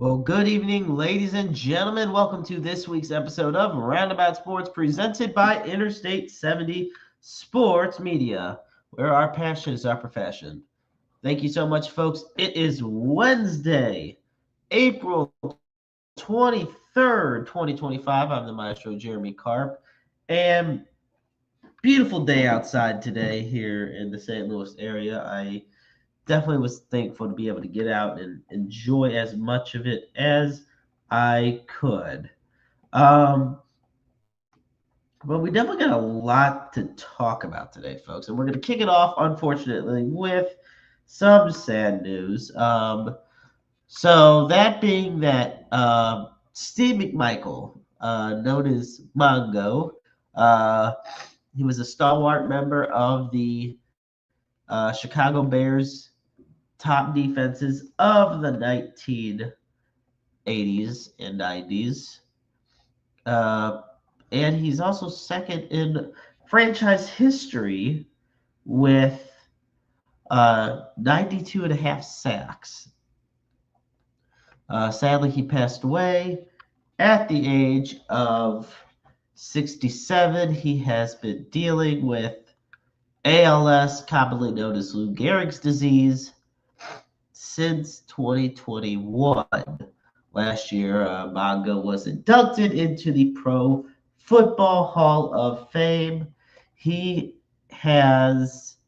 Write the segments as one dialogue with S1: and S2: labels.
S1: Well, good evening, ladies and gentlemen. Welcome to this week's episode of Roundabout Sports presented by Interstate 70 Sports Media, where our passion is our profession. Thank you so much, folks. It is Wednesday, April 23rd, 2025. I'm the Maestro, Jeremy Karp, and beautiful day outside today here in the St. Louis area. I definitely was thankful to be able to get out and enjoy as much of it as I could. Um, but we definitely got a lot to talk about today, folks, and we're going to kick it off, unfortunately, with some sad news. So that being that Steve McMichael, known as Mongo, uh, he was a stalwart member of the Chicago Bears top defenses of the 1980s and 90s. Uh, and he's also second in franchise history with 92 and a half sacks. Sadly, he passed away at the age of 67. He has been dealing with ALS, commonly known as Lou Gehrig's disease, since 2021. Last year, Mongo was inducted into the Pro Football Hall of Fame. He has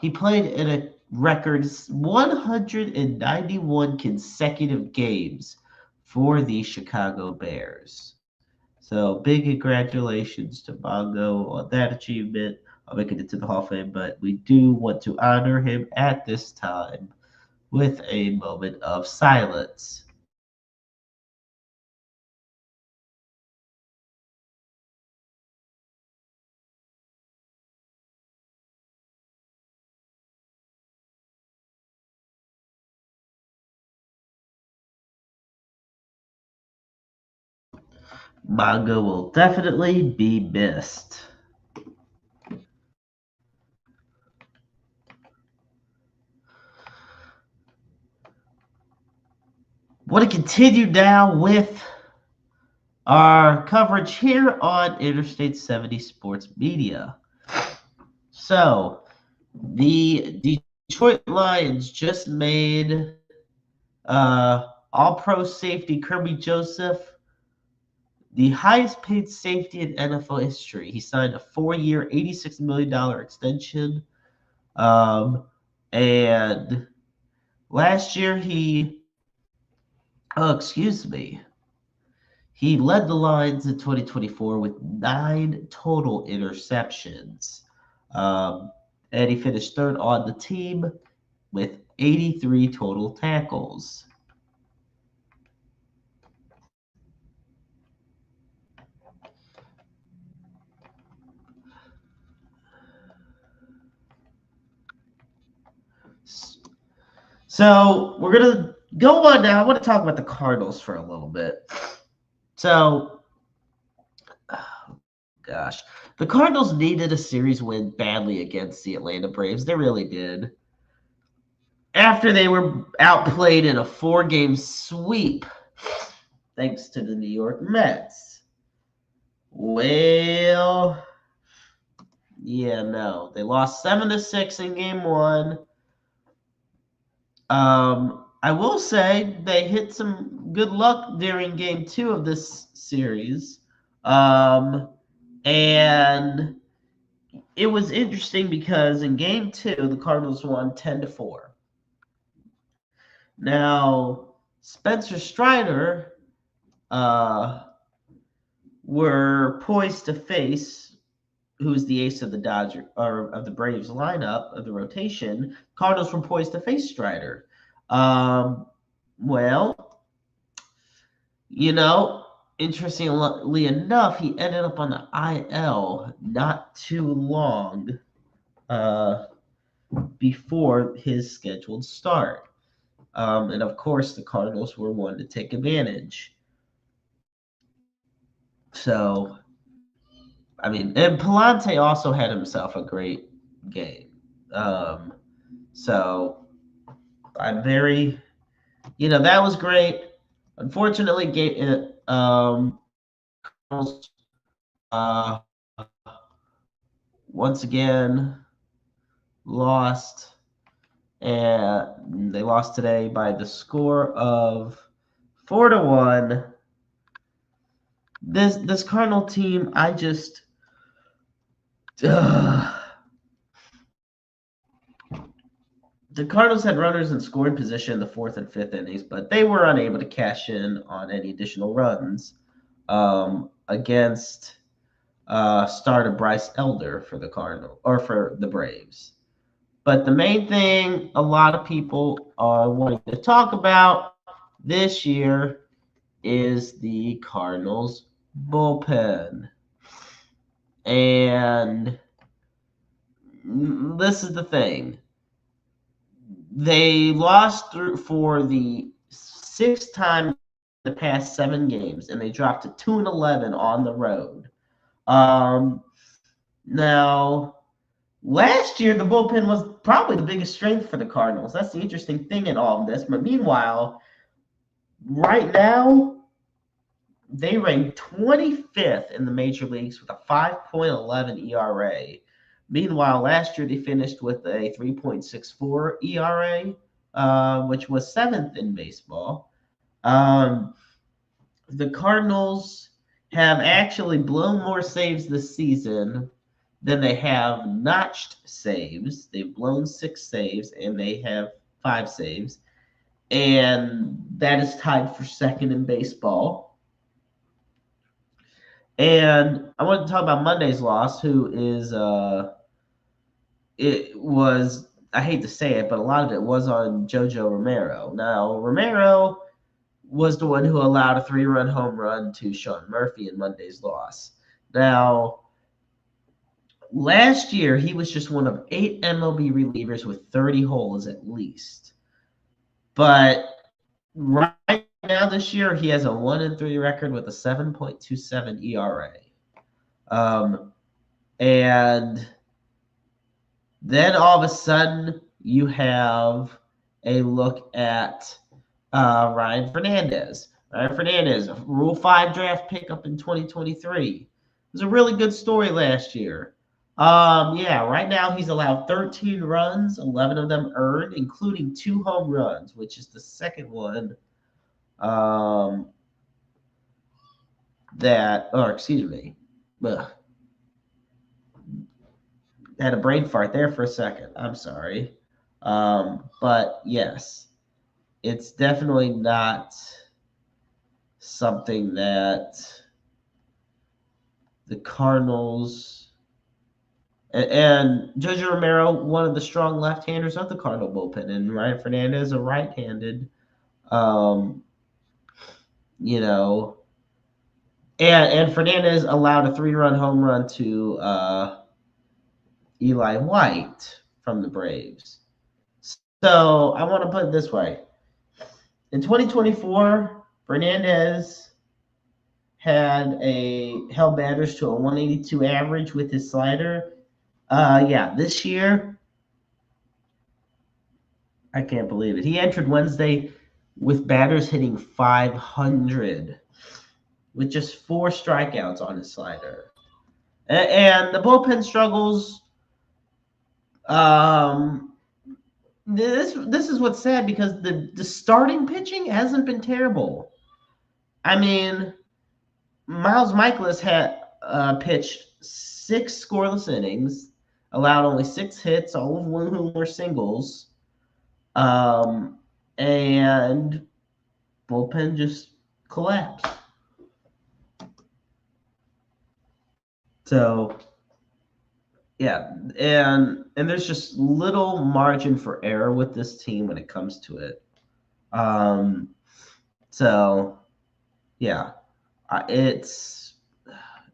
S1: he played in a record 191 consecutive games for the Chicago Bears. So big congratulations to Mongo on that achievement. I'll make it into the Hall of Fame, but we do want to honor him at this time with a moment of silence. Mongo will definitely be missed. Want to continue now with our coverage here on Interstate 70 Sports Media. So, the Detroit Lions just made All-Pro safety Kirby Joseph the highest paid safety in NFL history. He signed a 4-year, $86 million extension. And last year he led the Lions in 2024 with 9 total interceptions. And he finished third on the team with 83 total tackles. So we're going to go on now. I want to talk about the Cardinals for a little bit. So, oh gosh, the Cardinals needed a series win badly against the Atlanta Braves. They really did. After they were outplayed in a 4-game sweep, thanks to the New York Mets. Well, yeah, no. They lost 7-6 in game 1. I will say they hit some good luck during game 2 of this series. And it was interesting because in game 2, the Cardinals won 10-4. Now, Spencer Strider were poised to face who's the ace of the Dodger or of the Braves lineup of the rotation. Cardinals were poised to face Strider. Well, interestingly enough, he ended up on the IL not too long before his scheduled start. And of course, the Cardinals were one to take advantage. So, I mean, and Palante also had himself a great game. So, I'm very that was great. Unfortunately, Cardinals once again lost, and they lost today by the score of 4-1. This Cardinal team, I just the Cardinals had runners in scoring position in the fourth and fifth innings, but they were unable to cash in on any additional runs against starter Bryce Elder for the Cardinal or for the Braves. But the main thing a lot of people are wanting to talk about this year is the Cardinals bullpen. And this is the thing. They lost for the sixth time in the past 7 games, and they dropped to 2-11 on the road. Now, last year, the bullpen was probably the biggest strength for the Cardinals. That's the interesting thing in all of this. But meanwhile, right now, they rank 25th in the major leagues with a 5.11 ERA. Meanwhile, last year they finished with a 3.64 ERA, which was seventh in baseball. The Cardinals have actually blown more saves this season than they have notched saves. They've blown 6 saves and they have 5 saves. And that is tied for second in baseball. And I want to talk about Monday's loss, who is it was, I hate to say it, but a lot of it was on JoJo Romero. Now, Romero was the one who allowed a 3-run home run to Sean Murphy in Monday's loss. Now, last year, he was just one of 8 MLB relievers with 30 holes at least. But right now this year, he has a 1-3 record with a 7.27 ERA. And then all of a sudden, you have a look at Ryan Fernandez. Ryan Fernandez, a Rule 5 draft pickup in 2023. It was a really good story last year. Right now he's allowed 13 runs, 11 of them earned, including 2 home runs, which is the second one had a brain fart there for a second. I'm sorry. But yes, it's definitely not something that the Cardinals and JoJo Romero, one of the strong left-handers of the Cardinal bullpen, and Ryan Fernandez, a right-handed, and Fernandez allowed a 3-run home run to Eli White from the Braves. So I want to put it this way. In 2024, Fernandez held batters to a 182 average with his slider. This year, I can't believe it. He entered Wednesday with batters hitting 500 with just 4 strikeouts on his slider. And the bullpen struggles. This is what's sad because the starting pitching hasn't been terrible. I mean, Miles Michaelis had pitched 6 scoreless innings, allowed only 6 hits, all of whom were singles, and bullpen just collapsed. So, yeah, and there's just little margin for error with this team when it comes to it.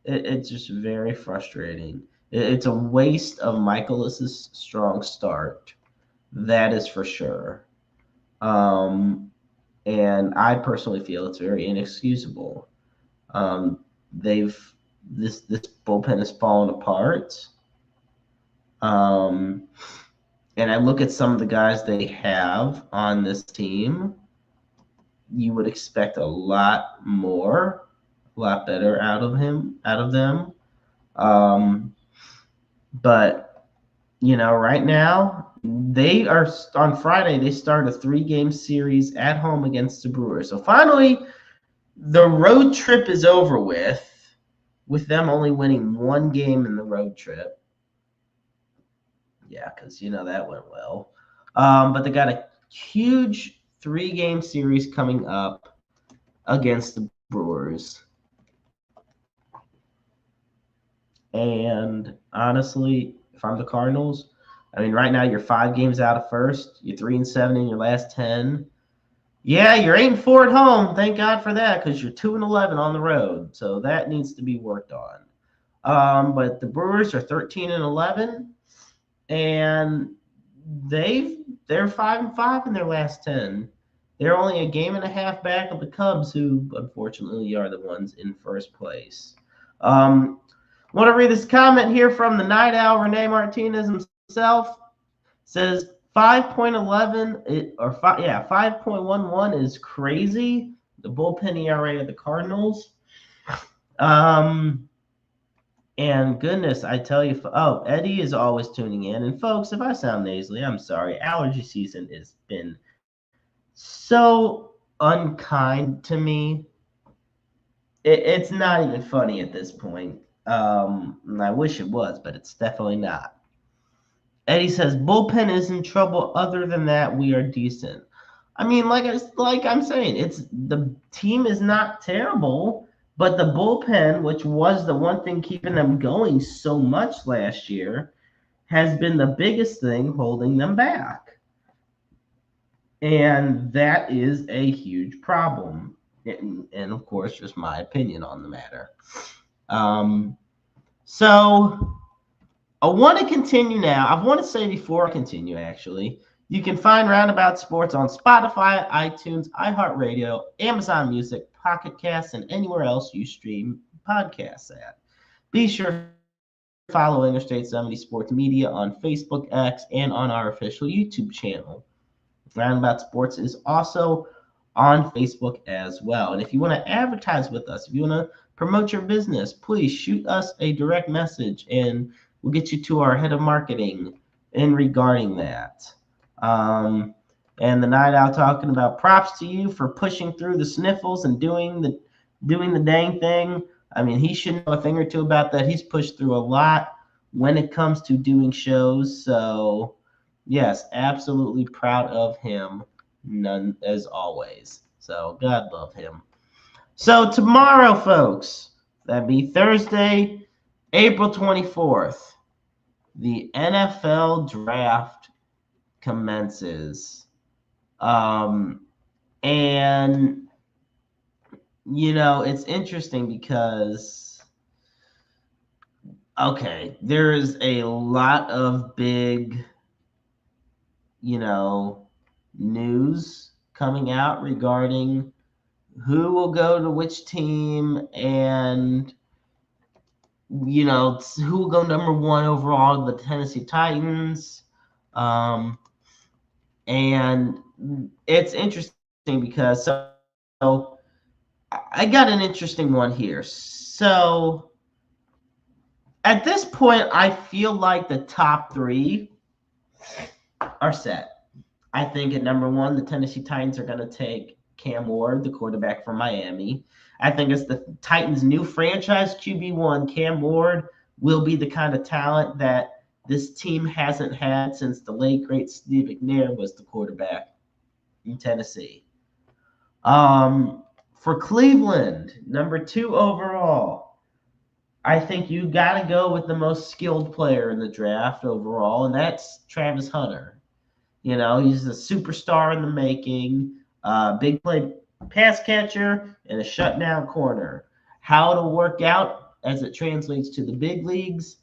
S1: It's just very frustrating. It's a waste of Michaelis's strong start. That is for sure. And I personally feel it's very inexcusable. This bullpen has fallen apart. And I look at some of the guys they have on this team, you would expect a lot more, a lot better out of them. Um, but right now they are on Friday. They start a 3-game series at home against the Brewers. So finally, the road trip is over with them only winning 1 game in the road trip. Yeah, because that went well. But they got a huge 3-game series coming up against the Brewers. And honestly, if I'm the Cardinals, I mean, right now you're 5 games out of first. You're 3-7 in your last 10. Yeah, you're 8-4 at home. Thank God for that, because you're 2-11 on the road. So that needs to be worked on. But the Brewers are 13-11, and they're 5-5 in their last 10. They're only a game and a half back of the Cubs, who unfortunately are the ones in first place. Want to read this comment here from the Night Owl, Rene Martinez himself. Says 5.11 or 5.11 is crazy. The bullpen ERA of the Cardinals. And goodness, I tell you, Eddie is always tuning in. And folks, if I sound nasally, I'm sorry. Allergy season has been so unkind to me. It's not even funny at this point. And I wish it was, but it's definitely not. Eddie says bullpen is in trouble. Other than that, we are decent. I mean, like I'm saying, it's the team is not terrible, but the bullpen, which was the one thing keeping them going so much last year, has been the biggest thing holding them back. And that is a huge problem. And of course, just my opinion on the matter. So I want to continue now. I want to say before I continue, actually, you can find Roundabout Sports on Spotify, iTunes, iHeartRadio, Amazon Music, Pocket Casts, and anywhere else you stream podcasts at. Be sure to follow Interstate 70 Sports Media on Facebook, X, and on our official YouTube channel. Roundabout Sports is also on Facebook as well. And if you want to advertise with us, if you want to promote your business, please shoot us a direct message and we'll get you to our head of marketing in regarding that. And the Night Owl talking about props to you for pushing through the sniffles and doing the dang thing. I mean, he should know a thing or two about that. He's pushed through a lot when it comes to doing shows. So, yes, absolutely proud of him, none as always. So, God love him. So, tomorrow, folks, that'd be Thursday, April 24th, the NFL draft commences. And, it's interesting because, okay, there's a lot of big, news coming out regarding who will go to which team and who will go number 1 overall, the Tennessee Titans. And it's interesting because so I got an interesting one here. So at this point, I feel like the top 3 are set. I think at number 1, the Tennessee Titans are going to take Cam Ward, the quarterback from Miami. I think as the Titans' new franchise QB1, Cam Ward will be the kind of talent that this team hasn't had since the late, great Steve McNair was the quarterback in Tennessee. For Cleveland, number 2 overall, I think you got to go with the most skilled player in the draft overall, and that's Travis Hunter. He's a superstar in the making, big play pass catcher, and a shutdown corner. How it'll work out as it translates to the big leagues,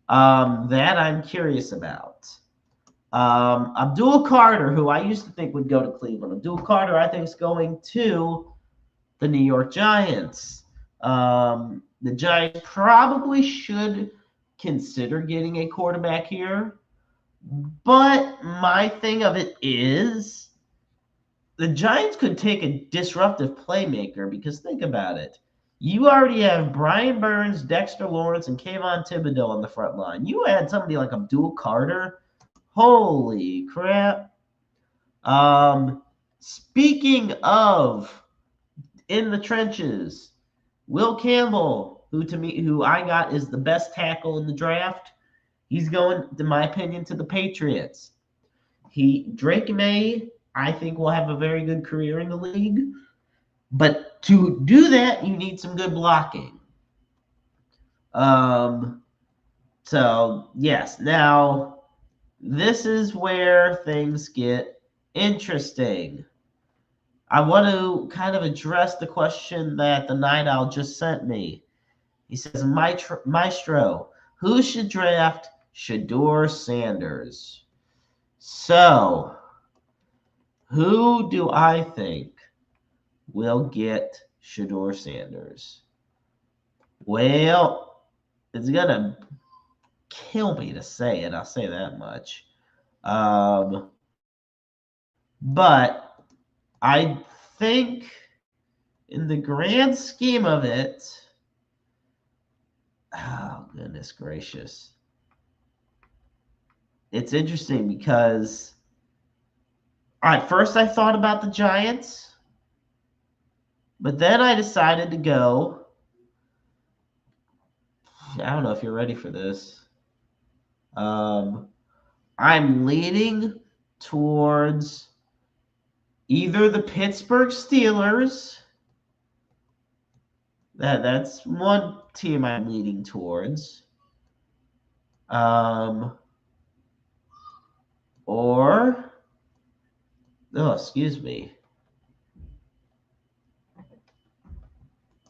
S1: that I'm curious about. Abdul Carter, who I used to think would go to Cleveland. Abdul Carter, I think, is going to the New York Giants. The Giants probably should consider getting a quarterback here. But my thing of it is the Giants could take a disruptive playmaker because think about it. You already have Brian Burns, Dexter Lawrence, and Kayvon Thibodeau on the front line. You add somebody like Abdul Carter. Holy crap. Speaking of in the trenches, Will Campbell, who I got is the best tackle in the draft. He's going, in my opinion, to the Patriots. Drake May, I think, will have a very good career in the league. But to do that, you need some good blocking. So, yes. Now, this is where things get interesting. I want to kind of address the question that the Night Owl just sent me. He says, Maestro, who should draft Shedeur Sanders? So, who do I think will get Shedeur Sanders? Well, it's going to kill me to say it. I'll say that much. But I think in the grand scheme of it, oh, goodness gracious. It's interesting because, all right, first I thought about the Giants, but then I decided to go, I don't know if you're ready for this. I'm leaning towards either the Pittsburgh Steelers. That's one team I'm leaning towards. Excuse me.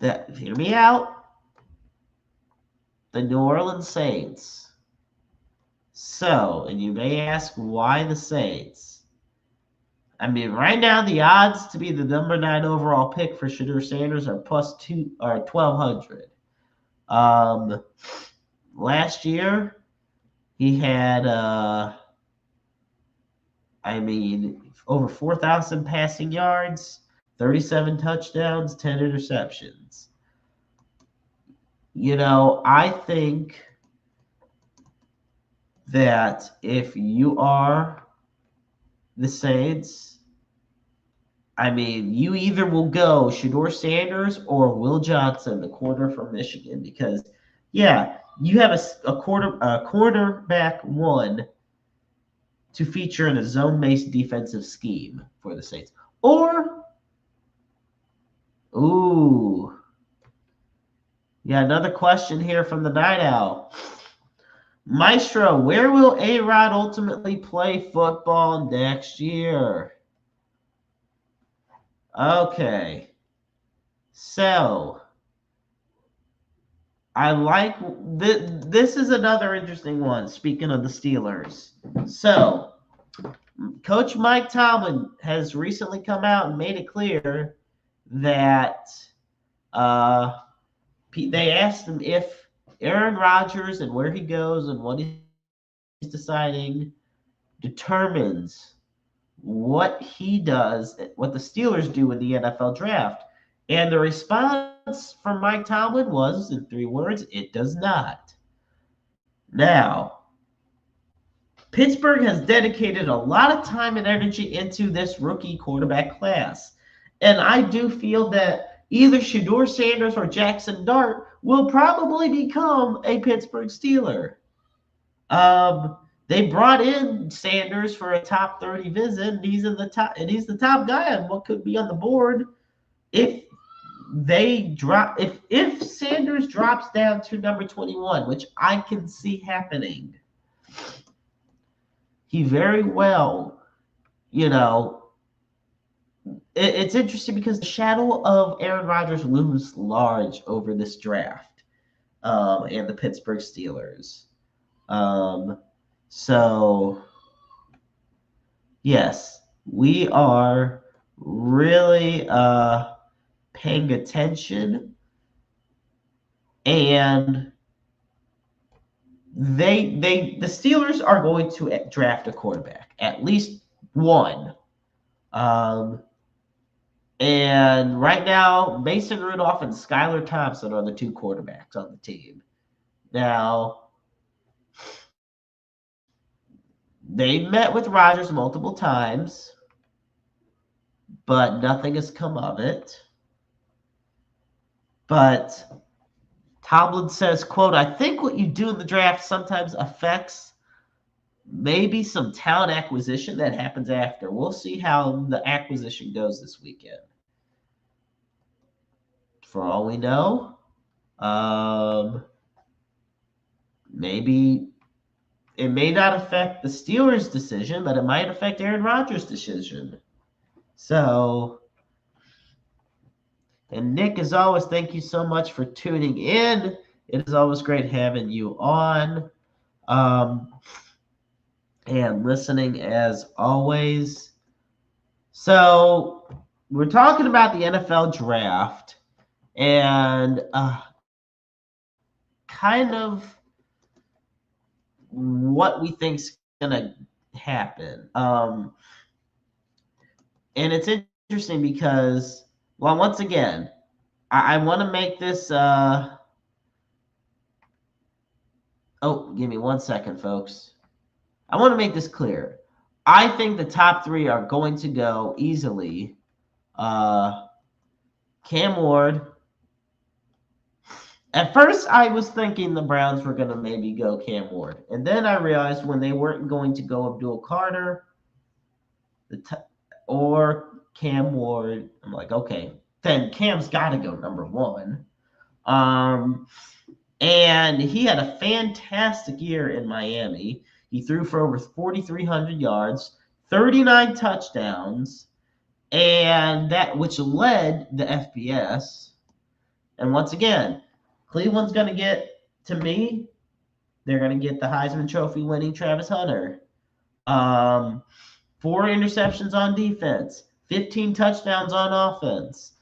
S1: Hear me out. The New Orleans Saints. So, and you may ask why the Saints. I mean, right now the odds to be the number 9 overall pick for Shedeur Sanders are plus 1,200. Last year he had over 4,000 passing yards, 37 touchdowns, 10 interceptions. I think that if you are the Saints, you either will go Shedeur Sanders or Will Johnson, the corner from Michigan, because, yeah, you have a quarterback one to feature in a zone-based defensive scheme for the Saints. Another question here from the Night Owl. Maestro, where will A-Rod ultimately play football next year? Okay. So, I like this is another interesting one, speaking of the Steelers. So, Coach Mike Tomlin has recently come out and made it clear that they asked him if Aaron Rodgers and where he goes and what he's deciding determines what he does, what the Steelers do in the NFL draft. And the response from Mike Tomlin was, in 3 words, it does not. Now, Pittsburgh has dedicated a lot of time and energy into this rookie quarterback class. And I do feel that either Shedeur Sanders or Jackson Dart will probably become a Pittsburgh Steeler. They brought in Sanders for a top 30 visit, and he's the top guy on what could be on the board. If Sanders drops down to number 21, which I can see happening, he very well, it's interesting because the shadow of Aaron Rodgers looms large over this draft and the Pittsburgh Steelers. So, yes, we are really paying attention, and the Steelers are going to draft a quarterback, at least one. And right now, Mason Rudolph and Skylar Thompson are the two quarterbacks on the team. Now, they met with Rodgers multiple times, but nothing has come of it. But Tomlin says, quote, I think what you do in the draft sometimes affects maybe some talent acquisition that happens after. We'll see how the acquisition goes this weekend. For all we know, maybe it may not affect the Steelers' decision, but it might affect Aaron Rodgers' decision. So, and Nick, as always, thank you so much for tuning in. It is always great having you on and listening as always. So, we're talking about the NFL draft and kind of what we think's gonna happen. And it's interesting because, well, once again, I want to make this. Oh, give me 1 second, folks. I want to make this clear. I think the top three are going to go easily. Cam Ward. At first, I was thinking the Browns were going to maybe go Cam Ward. And then I realized when they weren't going to go Abdul Carter or Cam Ward, I'm like, okay, then Cam's got to go number one. And he had a fantastic year in Miami. He threw for over 4,300 yards, 39 touchdowns, and that which led the FBS. And once again, Cleveland's going to get, to me, they're going to get the Heisman Trophy winning Travis Hunter. 4 interceptions on defense, 15 touchdowns on offense.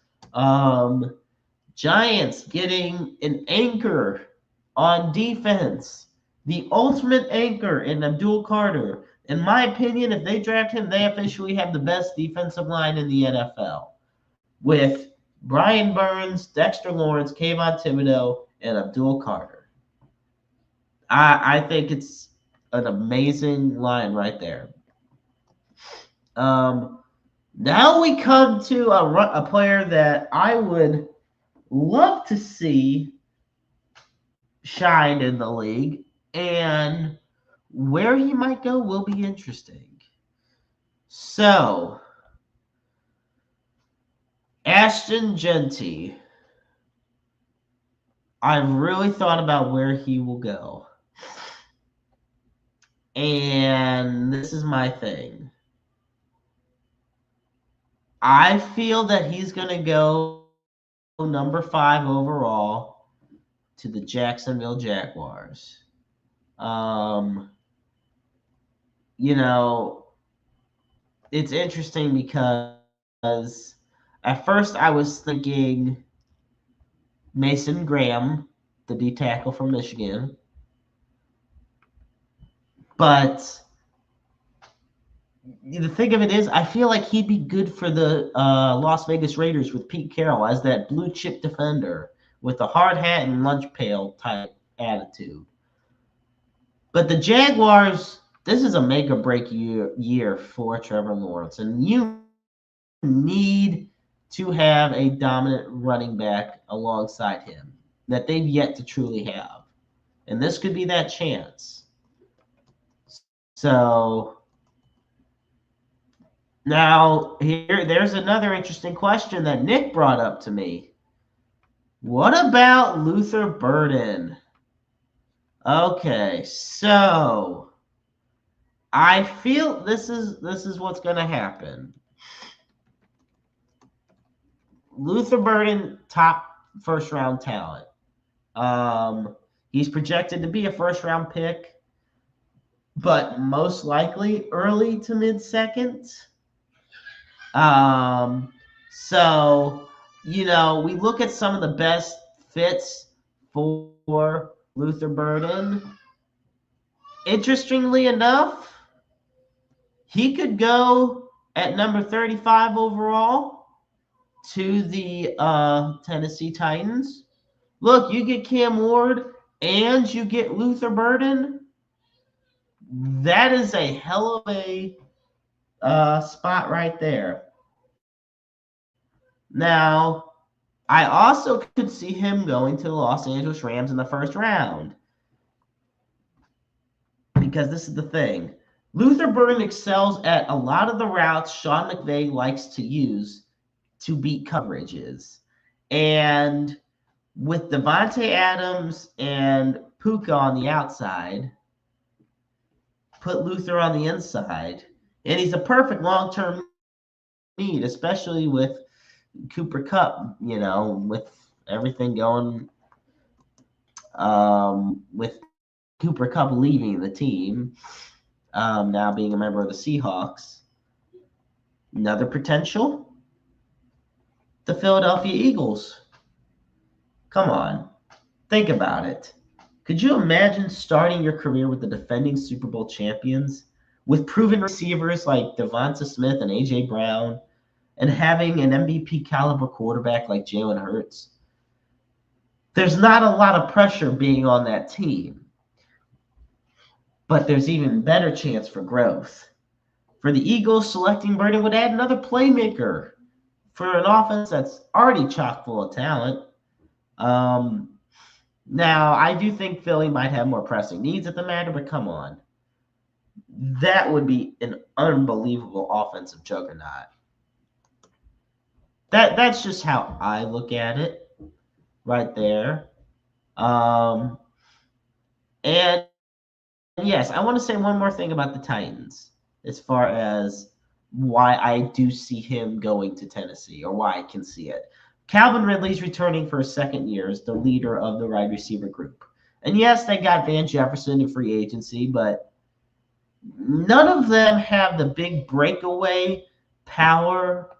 S1: Giants getting an anchor on defense, the ultimate anchor in Abdul Carter. In my opinion, if they draft him, they officially have the best defensive line in the NFL with Brian Burns, Dexter Lawrence, Kayvon Thibodeau, and Abdul Carter. I think it's an amazing line right there. Now we come to a player that I would love to see shine in the league, and where he might go will be interesting. So, Ashton Genty, I've really thought about where he will go. And this is my thing. I feel that he's going to go number 5 overall to the Jacksonville Jaguars. It's interesting because at first I was thinking Mason Graham, the D tackle from Michigan. But the thing of it is, I feel like he'd be good for the Las Vegas Raiders with Pete Carroll as that blue chip defender with a hard hat and lunch pail type attitude. But the Jaguars, this is a make or break year for Trevor Lawrence, and you need to have a dominant running back alongside him that they've yet to truly have. And this could be that chance. So now there's another interesting question that Nick brought up to me. What about Luther Burden? Okay, so I feel this is what's going to happen. Luther Burden, top first-round talent. He's projected to be a first-round pick, but most likely early to mid-second. So, we look at some of the best fits for Luther Burden. Interestingly enough, he could go at number 35 overall. to the Tennessee Titans. Look, you get Cam Ward and you get Luther Burden. That is a hell of a spot right there. Now, I also could see him going to the Los Angeles Rams in the first round. Because this is the thing. Luther Burden excels at a lot of the routes Sean McVay likes to use to beat coverages. And with Devontae Adams and Puka on the outside, put Luther on the inside. And he's a perfect long-term need, especially with Cooper Kupp, with everything going with Cooper Kupp leaving the team, now being a member of the Seahawks. Another potential, the Philadelphia Eagles. Come on, think about it. Could you imagine starting your career with the defending Super Bowl champions, with proven receivers like Devonta Smith and A.J. Brown, and having an MVP caliber quarterback like Jalen Hurts? There's not a lot of pressure being on that team, but there's even better chance for growth. For the Eagles, selecting Burden would add another playmaker for an offense that's already chock full of talent. Now, I do think Philly might have more pressing needs at the matter, but come on. That would be an unbelievable offensive juggernaut. That's just how I look at it right there. And yes, I want to say one more thing about the Titans as far as why I do see him going to Tennessee, or why I can see it. Calvin Ridley's returning for a second year as the leader of the wide receiver group. And yes, they got Van Jefferson in free agency, but none of them have the big breakaway power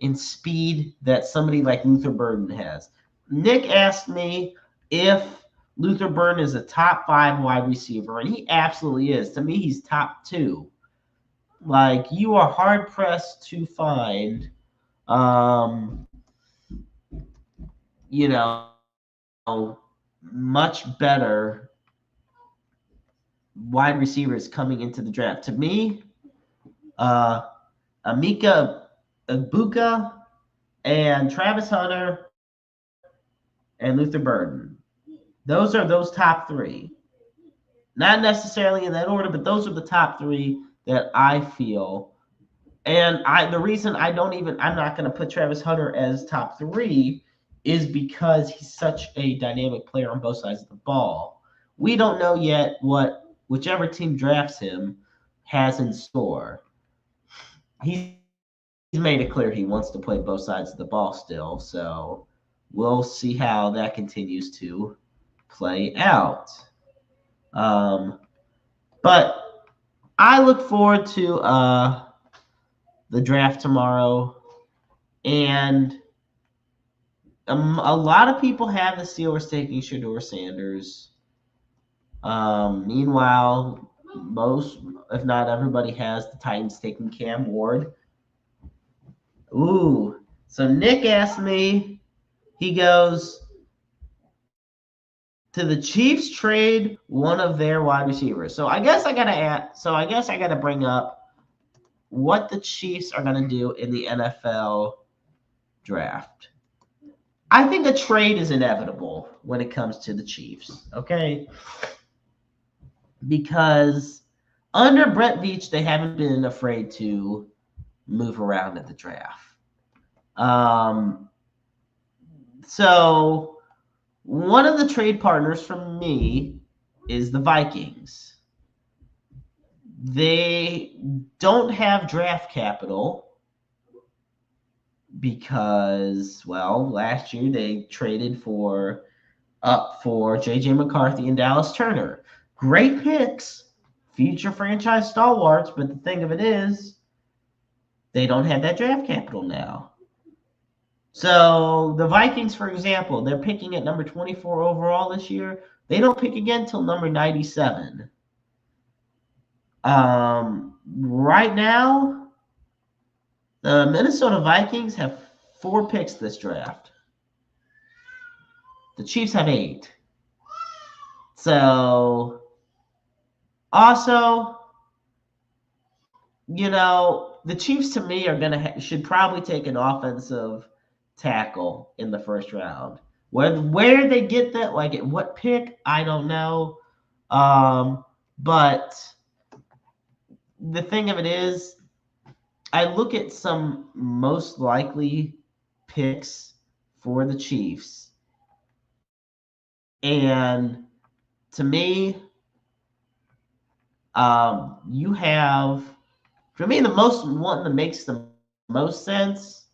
S1: and speed that somebody like Luther Burden has. Nick asked me if Luther Burden is a top 5 wide receiver, and he absolutely is. To me, he's top 2. Like, you are hard-pressed to find, much better wide receivers coming into the draft. To me, Emeka Egbuka and Travis Hunter and Luther Burden. Those are those top 3. Not necessarily in that order, but those are the top 3 that I feel. And the reason I'm not going to put Travis Hunter as top 3 is because he's such a dynamic player on both sides of the ball. We don't know yet what whichever team drafts him has in store. He's made it clear he wants to play both sides of the ball still, so we'll see how that continues to play out. But I look forward to the draft tomorrow, and a lot of people have the Steelers taking Shedeur Sanders. Meanwhile, most, if not everybody, has the Titans taking Cam Ward. Ooh, so Nick asked me, he goes, to the Chiefs trade one of their wide receivers. So I guess I gotta bring up what the Chiefs are gonna do in the NFL draft. I think a trade is inevitable when it comes to the Chiefs, okay? Because under Brett Veach, they haven't been afraid to move around at the draft. So one of the trade partners from me is the Vikings. They don't have draft capital because, well, last year they traded up for J.J. McCarthy and Dallas Turner. Great picks, future franchise stalwarts, but the thing of it is they don't have that draft capital now. So the Vikings, for example, they're picking at number 24 overall this year. They don't pick again until number 97. Right now, the Minnesota Vikings have 4 picks this draft. The Chiefs have 8. So, also, the Chiefs to me are should probably take an offensive tackle in the first round. Where they get that, like at what pick, I don't know. But the thing of it is, I look at some most likely picks for the Chiefs, and to me, you have, for me, the one that makes the most sense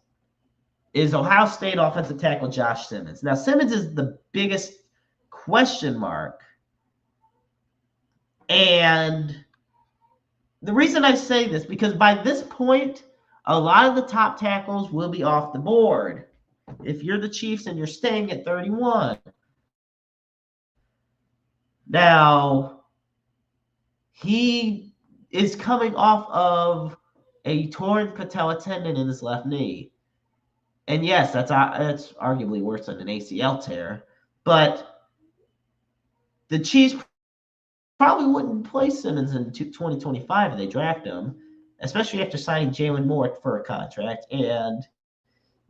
S1: is Ohio State offensive tackle Josh Simmons. Now, Simmons is the biggest question mark. And the reason I say this, because by this point, a lot of the top tackles will be off the board. If you're the Chiefs and you're staying at 31. Now, he is coming off of a torn patella tendon in his left knee. And yes, that's arguably worse than an ACL tear. But the Chiefs probably wouldn't play Simmons in 2025 if they draft him, especially after signing Jalen Moore for a contract and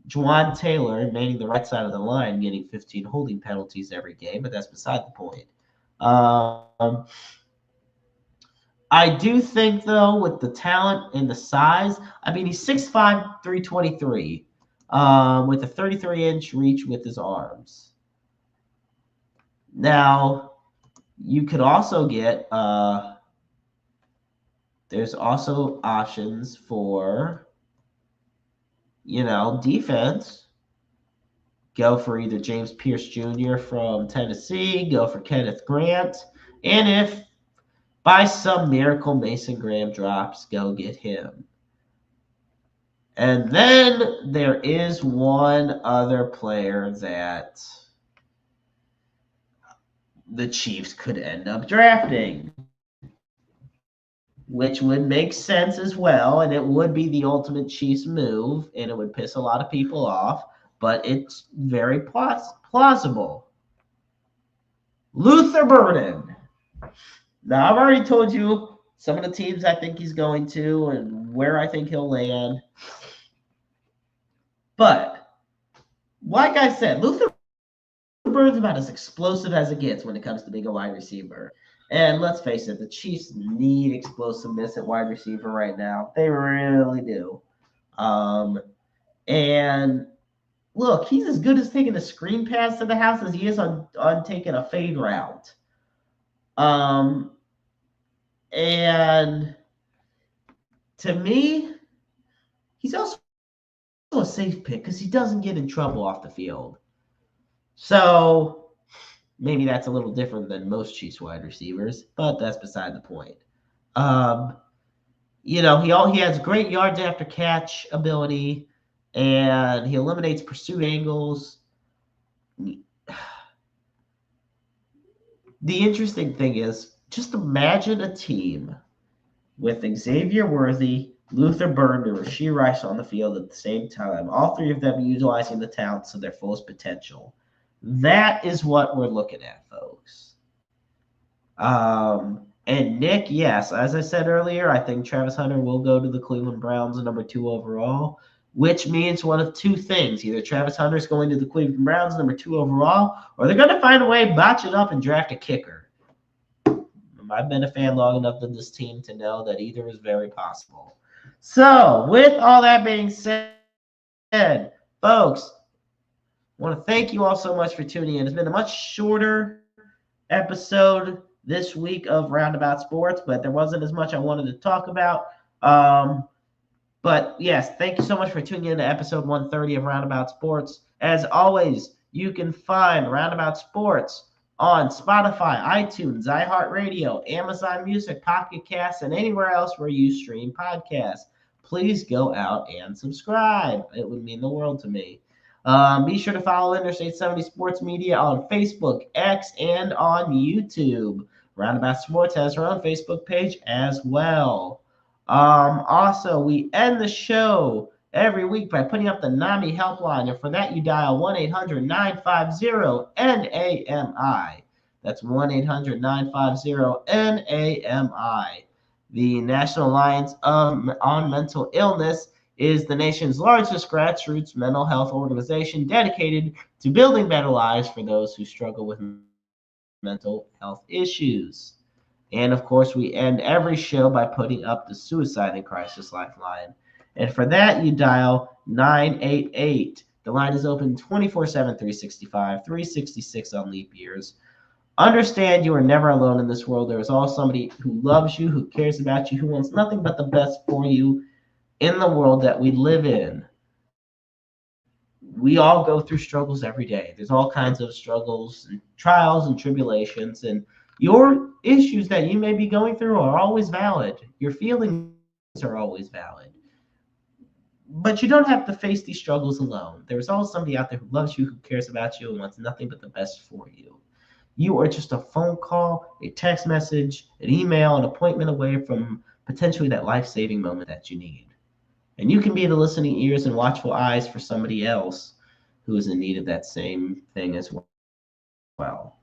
S1: Juwan Taylor manning the right side of the line, getting 15 holding penalties every game, but that's beside the point. I do think, though, with the talent and the size, I mean, he's 6'5", 323, with a 33-inch reach with his arms. Now, you could also get, there's also options for, defense. Go for either James Pierce Jr. from Tennessee, go for Kenneth Grant, and if by some miracle Mason Graham drops, go get him. And then there is one other player that the Chiefs could end up drafting, which would make sense as well, and it would be the ultimate Chiefs move, and it would piss a lot of people off, but it's very plausible. Luther Burden. Now, I've already told you some of the teams I think he's going to and where I think he'll land. But, like I said, Luther Burden's about as explosive as it gets when it comes to being a wide receiver. And let's face it, the Chiefs need explosiveness at wide receiver right now. They really do. And look, he's as good as taking a screen pass to the house as he is on taking a fade route. And to me, he's also a safe pick because he doesn't get in trouble off the field. So maybe that's a little different than most Chiefs wide receivers, but that's beside the point. He has great yards after catch ability, and he eliminates pursuit angles. The interesting thing is, just imagine a team with Xavier Worthy, Luther Burden, and Rashee Rice on the field at the same time, all three of them utilizing the talents to their fullest potential. That is what we're looking at, folks. And Nick, yes, as I said earlier, I think Travis Hunter will go to the Cleveland Browns at number 2 overall, which means one of two things. Either Travis Hunter is going to the Cleveland Browns number 2 overall, or they're going to find a way to botch it up and draft a kicker. I've been a fan long enough of this team to know that either is very possible. So, with all that being said, folks, I want to thank you all so much for tuning in. It's been a much shorter episode this week of Roundabout Sports, but there wasn't as much I wanted to talk about. But yes, thank you so much for tuning in to episode 130 of Roundabout Sports. As always, you can find Roundabout Sports on Spotify, iTunes, iHeartRadio, Amazon Music, Pocket Casts, and anywhere else where you stream podcasts. Please go out and subscribe. It would mean the world to me. Be sure to follow Interstate 70 Sports Media on Facebook, X, and on YouTube. Roundabout Sports has her own Facebook page as well. Also, we end the show every week by putting up the NAMI helpline. And for that, you dial 1-800-950-NAMI. That's 1-800-950-NAMI. The National Alliance on Mental Illness is the nation's largest grassroots mental health organization dedicated to building better lives for those who struggle with mental health issues. And of course, we end every show by putting up the Suicide and Crisis Lifeline. And for that, you dial 988. The line is open 24/7, 365, 366 on leap years. Understand you are never alone in this world. There is always somebody who loves you, who cares about you, who wants nothing but the best for you in the world that we live in. We all go through struggles every day. There's all kinds of struggles and trials and tribulations, and your issues that you may be going through are always valid. Your feelings are always valid. But you don't have to face these struggles alone. There's always somebody out there who loves you, who cares about you, and wants nothing but the best for you. You are just a phone call, a text message, an email, an appointment away from potentially that life-saving moment that you need. And you can be the listening ears and watchful eyes for somebody else who is in need of that same thing as well.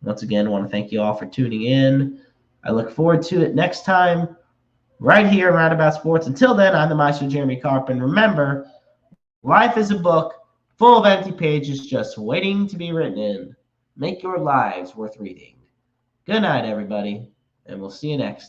S1: Once again, I want to thank you all for tuning in. I look forward to it next time right here at Roundabout Sports. Until then, I'm the Maestro Jeremy Carp. And remember, life is a book full of empty pages just waiting to be written in. Make your lives worth reading. Good night, everybody, and we'll see you next time.